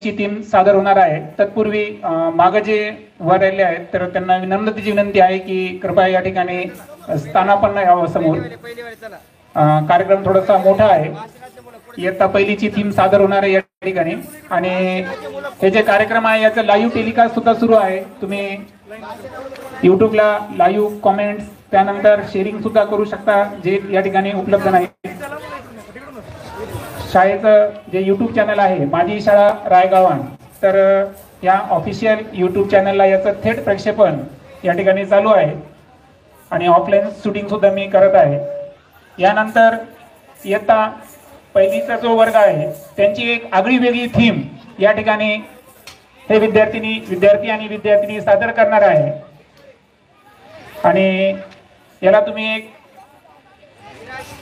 ची टीम सादर होणार आहे. तत्पूर्वी मागे जे वर राहिले आहेत तर त्यांना विनम्रतेची विनंती आहे की कृपया या ठिकाणी स्थानापन्न यावं समोर. कार्यक्रम थोडासा मोठा आहे. इयत्ता पहिलीची थीम सादर होणार आहे या ठिकाणी आणि हे जे कार्यक्रम आहे याचं लाईव्ह टेलिकास्ट सुद्धा सुरू आहे. तुम्ही युट्यूबला लाईव्ह कमेंट्स त्यानंतर शेअरिंग सुद्धा करू शकता जे या ठिकाणी उपलब्ध नाही. शाळेचं जे यूट्यूब चॅनल आहे माझी शाळा रायगावान तर या ऑफिशियल यूट्यूब चॅनलला याचं थेट प्रक्षेपण या ठिकाणी चालू आहे आणि ऑफलाईन शूटिंग सुद्धा मी करत आहे. यानंतर इयत्ता पहिलीचा जो वर्ग आहे त्यांची एक आगळी वेगळी थीम या ठिकाणी हे विद्यार्थी आणि विद्यार्थिनी सादर करणार आहे आणि याला तुम्ही एक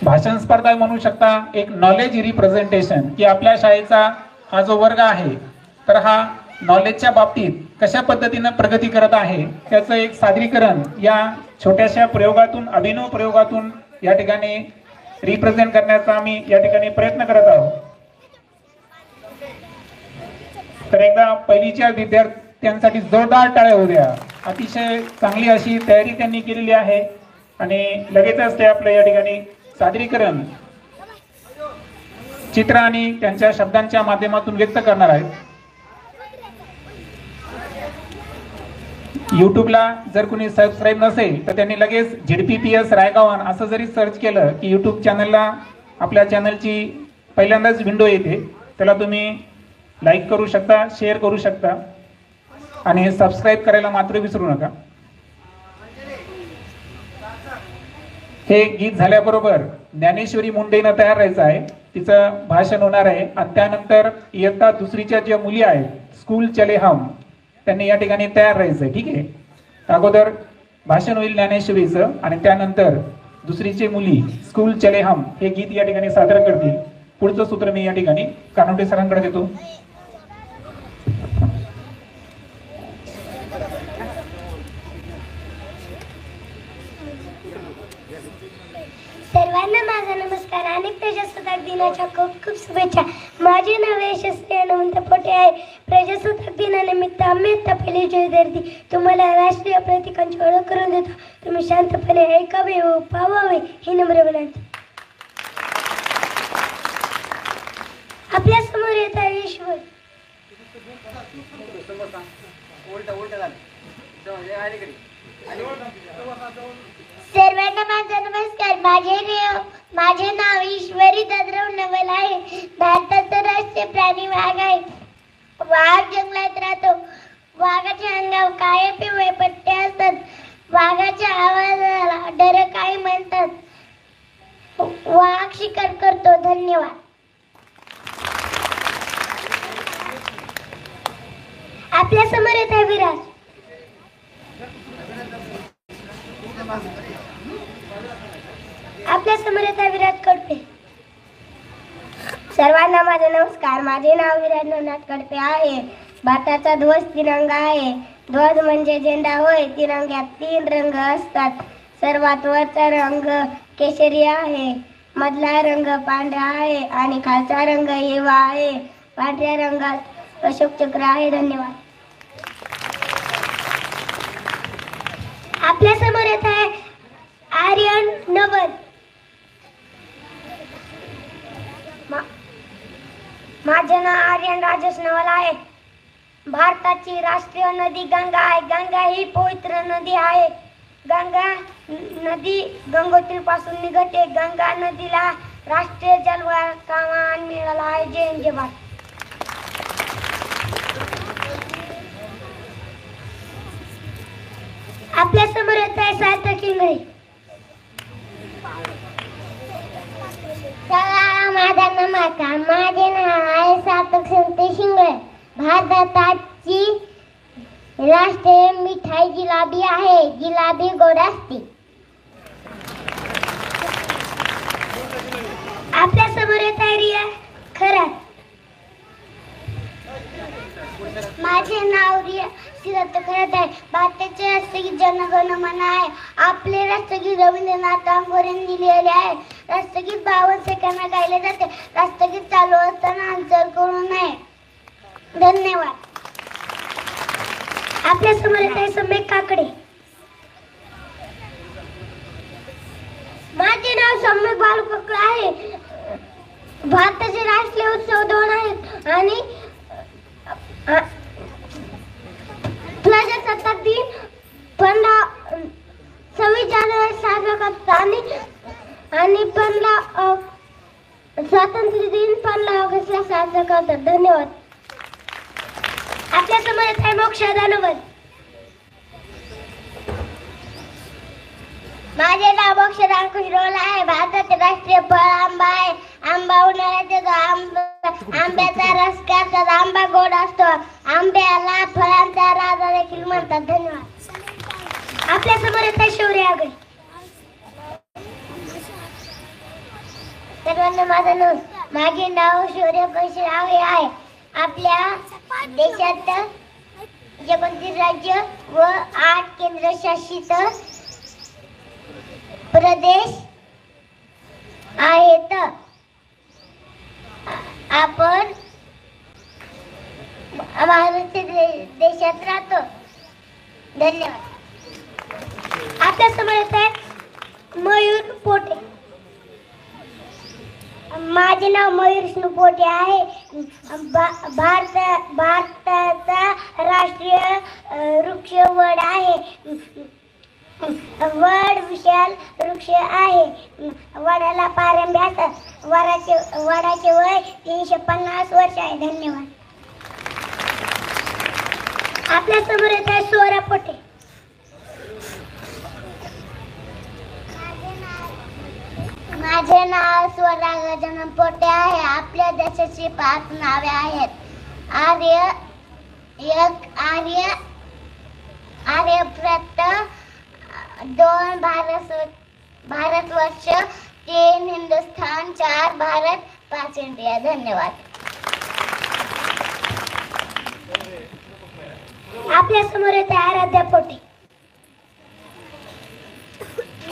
भाषण स्पर्धा म्हणू शकता. एक नॉलेज रिप्रेझेंटेशन की आपल्या शाळेचा हा जो वर्ग आहे तर हा नॉलेजच्या बाबतीत कशा पद्धतीने प्रगती करत आहे त्याचं एक सादरीकरण या छोट्याशा प्रयोगातून अभिनव प्रयोगातून या ठिकाणी रिप्रेझेंट करण्याचा आम्ही या ठिकाणी प्रयत्न करत आहोत. तर एकदा पहिलीच्या विद्यार्थ्यांसाठी जोरदार टाळ्या होऊ द्या. अतिशय चांगली अशी तयारी त्यांनी केलेली आहे आणि लगेचच ते आपलं या ठिकाणी सादरीकरण चित्र आणि त्यांच्या शब्दांच्या माध्यमातून व्यक्त करणार आहेत. युट्यूबला जर कोणी सबस्क्राईब नसेल तर त्यांनी लगेच ZPPS रायगावान असं जरी सर्च केलं की युट्यूब चॅनलला आपल्या चॅनलची पहिल्यांदाच विंडो येते. त्याला तुम्ही लाईक करू शकता, शेअर करू शकता आणि सबस्क्राईब करायला मात्र विसरू नका. हे गीत झाल्याबरोबर ज्ञानेश्वरी मुंडेनं तयार राहायचं आहे. तिचं भाषण होणार आहे आणि त्यानंतर इयत्ता दुसरीच्या ज्या मुली आहेत स्कूल चले हम त्यांनी या ठिकाणी तयार राहायचं. ठीक आहे. अगोदर भाषण होईल ज्ञानेश्वरीचं आणि त्यानंतर दुसरीचे मुली स्कूल चले हम हे गीत या ठिकाणी सादर करतील. पुढचं सूत्र मी या ठिकाणी कानोटे सरांकडे देतो. सर्वांना माझा नमस्कार आणि प्रजासत्ताक दिनाच्या खूप खूप शुभेच्छा. माझे नाव यशस्वी हनुमंत पोटे आहे. प्रजासत्ताक दिनानिमित्त आम्ही आता पहिलीचे विद्यार्थी तुम्हाला राष्ट्रीय प्रतीकांची ओळख करून देतो. तुम्ही शांतपणे ऐकावे व पाहावे ही नम्र विनंती. आपल्या समोर येत आहे ईश्वर. सर्वांना माझा नमस्कार. माझे नाव ईश्वरी ददराव नवल आहे. भारताचा राष्ट्रीय प्राणी वाघ आहे. वाघ जंगलात राहतो. वाघाच्या अंगावर काळे पिवळे पट्टे असतात. वाघाच्या आवाजाला डरकाळी म्हणतात. वाघ शिकार करतो. धन्यवाद. आपल्या समोर येत आहे विराज. आपल्या समोर येत आहे विराज कडपे. सर्वांना माझा नमस्कार. माझे नाव विराज नवनाथ कडपे आहे. भारताचा ध्वज तिरंगा आहे. ध्वज म्हणजे झेंडा होय. तिरंग्यात 3 रंग असतात. सर्वात वरचा रंग केशरी आहे. मधला रंग पांढरा आहे आणि खालचा रंग हिरवा आहे. पांढऱ्या रंगात अशोक चक्र आहे. धन्यवाद. आपल्या समोर येत आहे आर्यन नवल. माझे नाव आर्यन राजेश नवल आहे. भारताची राष्ट्रीय नदी गंगा आहे. गंगा ही पवित्र नदी आहे. गंगा नदी गंगोत्री पासून निघते. गंगा नदीला राष्ट्रीय जलवाहिका मान मिळाला आहे. जय हिंद जय भारत. आपल्या समोर येत आहे सार्थक इंगळे. माझा नमस्कार. माझे नाव आहे सार्थक संतोष इंगळे. भारताची राष्ट्रीय मिठाई जिलेबी आहे. जिलेबी गोड असते. आपल्या समोर येत आहे रिया खरात. माझे नाव रिया सिद्धार्थ खरात आहे. भारताचे राष्ट्रगीत जनगण मन आहे. आपले राष्ट्रगीत रवींद्रनाथ टागोरांनी लिहिले आहे. राष्ट्रगीत 52 सेकंद गायले जाते. राष्ट्रगीत चालू असताना हालचाल करू नये. धन्यवाद. आपल्या समोर येत आहे सम्यक काकडे. माझे नाव सम्यक बालू आहे. भारताचे राष्ट्रीय उत्सव 2 आहेत आणि प्रजासत्ताक दिन 26 जानेवारी साजरा करतात आणि 15 स्वातंत्र्य दिन 15 ऑगस्टला साजरा करतात. धन्यवाद. आपल्या समोर येत आहे मोक्षा दानवत. माझे नाव मोक्षा दानकुशरोल आहे. भारताचे राष्ट्रीय फळ आंबा आहे. आंबा उन्हाळ्यात येतो. आंब्याचा रस करतात. आंबा गोड असतो. आंब्याला फळांचा राजा देखील म्हणतात. धन्यवाद. आपल्या समोर येत आहे शौर्य आगळे. सर्वांना माझं नाव माझे नाव शौर्य आगळे आहे. आपल्या देशात 29 राज्य व 8 केंद्रशासित प्रदेश आहेत. आपण महाराष्ट्र देशात राहतो. धन्यवाद. आपल्या समोर येत आहे मयूर पोटे. माझे नाव मयूर विष्णू पोटे आहे. भारताचा राष्ट्रीय वृक्ष वड आहे. वड विशाल वृक्ष आहे. वडाला पारंब्या असतात. वडाचे वय 350 वर्ष आहे. धन्यवाद. आपल्या समोर येत आहे सोरा पोटे. माझे नाव स्वरा गजानन पोटे आहे. आपल्या देशाची 5 नावे आहेत. आर्यभट्ट, 2 भारतवर्ष, 3 हिंदुस्थान, 4 भारत, 5 इंडिया. धन्यवाद. आपल्या समोर येते आराध्या पोटे.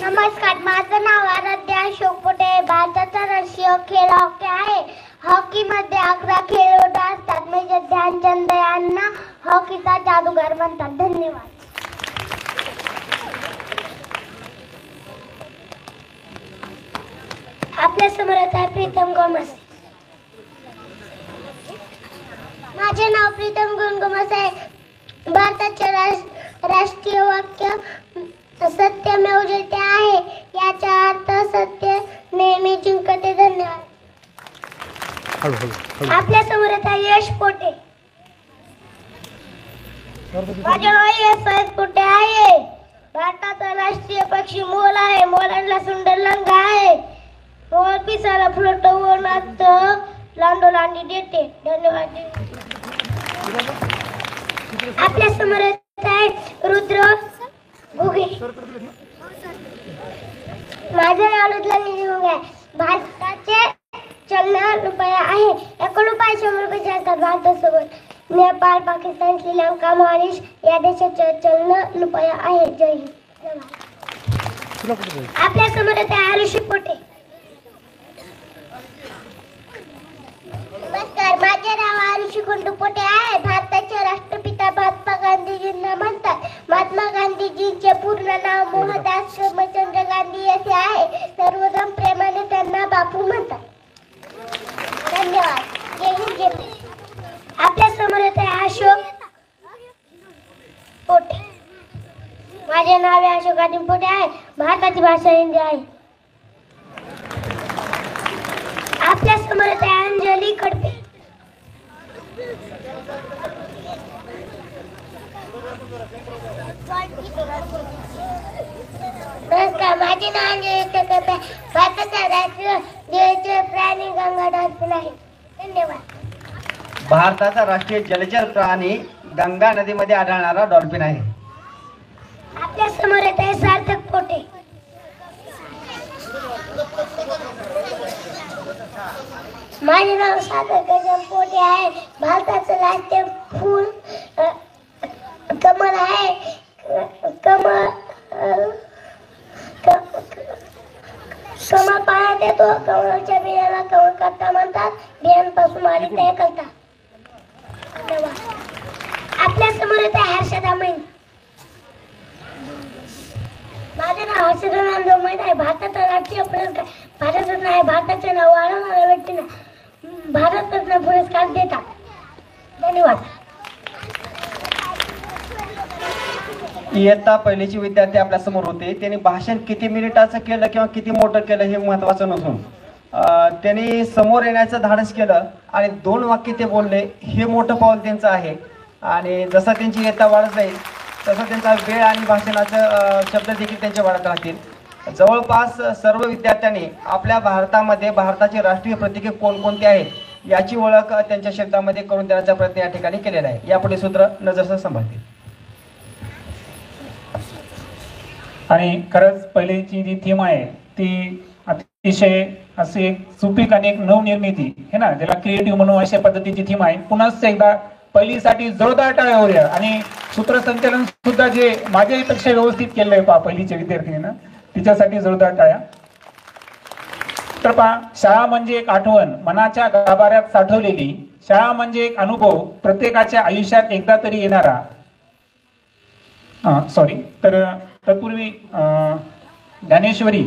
नमस्कार. माझं नाव आराध्या अशोक पोटे. भारताचा राष्ट्रीय खेळ हॉकी आहे. हॉकी मध्ये 11 खेळाडू असतात. मेजर ध्यानचंद यांना हॉकीचा जादूगार म्हणतात. धन्यवाद. आपल्या समोर आहे प्रीतम गोमसे. माझे नाव प्रीतम गोमसे आहे. भारताचे राष्ट्रीय वाक्य सत्यमेव जयते आहे. याचा अर्थ सत्य नेहमी जिंकते. धन्यवाद. आपल्या समोर आहे यश पोटे. माझे नाव यश पोटे आहे. भारताचा राष्ट्रीय पक्षी मोर आहे. मोराला सुंदर लंग आहे. मोर पिसाला फुलटवून लांडोलांडी देते. धन्यवाद. आपल्या समोर आहे रुद्र घुगे. माझे नाव रुद्र घुगे आहे. भारताचे चलन रुपया आहे. 1 रुपया 100 रुपये चालतात भारतासोबत. नेपाळ, पाकिस्तान, श्रीलंका, मॉरिशस या देशाचे चलन रुपया आहे. जय हिंद. आपल्या समोर आहे आरुषी पोटे. नमस्कार. माझे नाव आरुषी कुंडू पोटे आहे. भारताचे राष्ट्रपिता महात्मा गांधीजींना म्हणतात. महात्मा गांधीजींचे पूर्ण नाव मोहनदास करमचंद गांधी असे आहे. सर्वजण प्रेमाने त्यांना बापू म्हणतात. धन्यवाद. जय हिंद. जय भारत. आपल्या समोर येते अशोक पोटे. माझे नाव अशोक आदिम पोटे आहे. भारताची भाषा हिंदी आहे. आपल्या समोर येते अंजली कडपे. नमस्कार. माझे नाव अंजली कडपे. भारताचा राष्ट्रीय प्राणी गंगा डॉल्फिन आहे. धन्यवाद. भारताचा राष्ट्रीय जलचर प्राणी गंगा नदीमध्ये आढळणारा डॉल्फिन आहे. आपल्या समोर येते सार्थक पोटे. माझे नाव सार्थक गजानन पोटे आहे. भारताचं राष्ट्रीय फूल कमळ आहे. कमळ पाण्यात येतो. कमळाच्या बियाला कमळ करता म्हणतात. बियांपासून माडी तयार करतात. आशा दामणे. माझे नाव हर्षदा नामदेव मैत आहे. भारताचा राष्ट्रीय पुरस्कार भारतरत्न आहे. भारताचे नाव वाढवणाऱ्या व्यक्तींना भारतरत्न पुरस्कार देतात. धन्यवाद. इयत्ता पहिलीचे विद्यार्थी आपल्या समोर होते. त्यांनी भाषण किती मिनिटाचं केलं किंवा किती मोठं केलं हे महत्वाचं नसून त्यांनी समोर येण्याचं धाडस केलं आणि 2 वाक्य ते बोलले, हे मोठं पाऊल त्यांचं आहे. आणि जसं त्यांची इयत्ता वाढत जाईल तसं त्यांचा वेळ आणि भाषणाचं शब्द देखील त्यांचे वाढत राहतील. जवळपास सर्व विद्यार्थ्यांनी आपल्या भारतामध्ये भारताचे राष्ट्रीय प्रतीके कोणकोणते आहेत याची ओळख त्यांच्या शब्दामध्ये करून देण्याचा प्रयत्न या ठिकाणी केलेला आहे. यापुढे सूत्र नजरसं सांभाळतील. आणि खरंच पहिलीची जी थीम आहे ती अतिशय अशी एक सुपीक आणि एक नवनिर्मिती है ना, ज्याला क्रिएटिव्ह म्हणून अशा पद्धतीची थीम आहे. पुन्हा एकदा पहिलीसाठी जोरदार टाळ्या होऊया. आणि सूत्रसंचालन सुद्धा जे माझ्यापेक्षा व्यवस्थित केलं आहे पहा पहिलीच्या विद्यार्थिनीनं, तिच्यासाठी जोरदार टाळ्या. तर पहा, शाळा म्हणजे एक आठवण मनाच्या गाभाऱ्यात साठवलेली. शाळा म्हणजे एक अनुभव प्रत्येकाच्या आयुष्यात एकदा तरी येणारा. तर तत्पूर्वी ज्ञानेश्वरी